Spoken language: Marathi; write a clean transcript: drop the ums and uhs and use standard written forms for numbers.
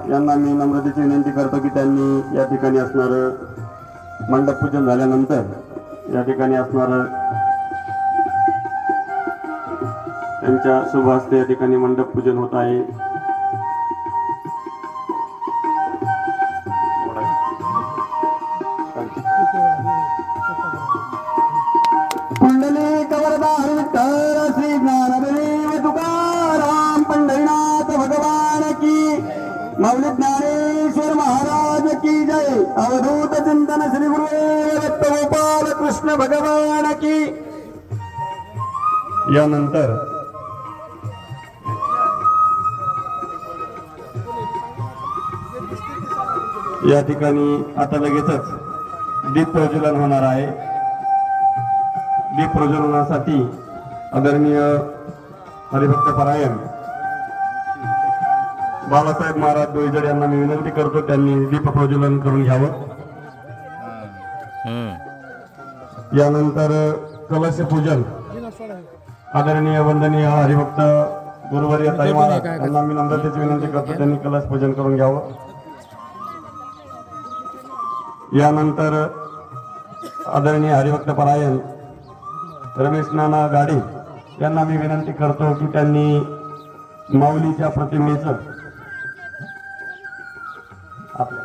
यांना मी नम्रतेची विनंती करतो की त्यांनी या ठिकाणी असणारं मंडप पूजन झाल्यानंतर या ठिकाणी असणारं त्यांच्या शुभ हस्ते या ठिकाणी मंडप पूजन होत आहे। कुंडली कवरदार विठ्ठल श्री ज्ञानदेव तुकाराम पंढरीनाथ भगवान की, माऊली ज्ञानेश्वर महाराज की जय। अवधूत चिंतन श्री गुरुदेव दत्त गोपाल कृष्ण भगवान की। यानंतर या ठिकाणी आता लगेचच दीप प्रज्वलन होणार आहे। दीप प्रज्वलनासाठी आदरणीय हरिभक्त परायण बाळासाहेब महाराज डोईजड यांना मी विनंती करतो त्यांनी दीप प्रज्वलन करून घ्यावं। यानंतर कलश पूजन आदरणीय वंदनीय हरिभक्त गुरुवर्य ताई महाराज यांना मी नम्रतेची विनंती करतो त्यांनी कलश पूजन करून घ्यावं। यानंतर आदरणीय हरिभक्त परायण रमेश नाना गाडे यांना मी विनंती करतो की त्यांनी माऊलीच्या प्रतिमेचं आपल्या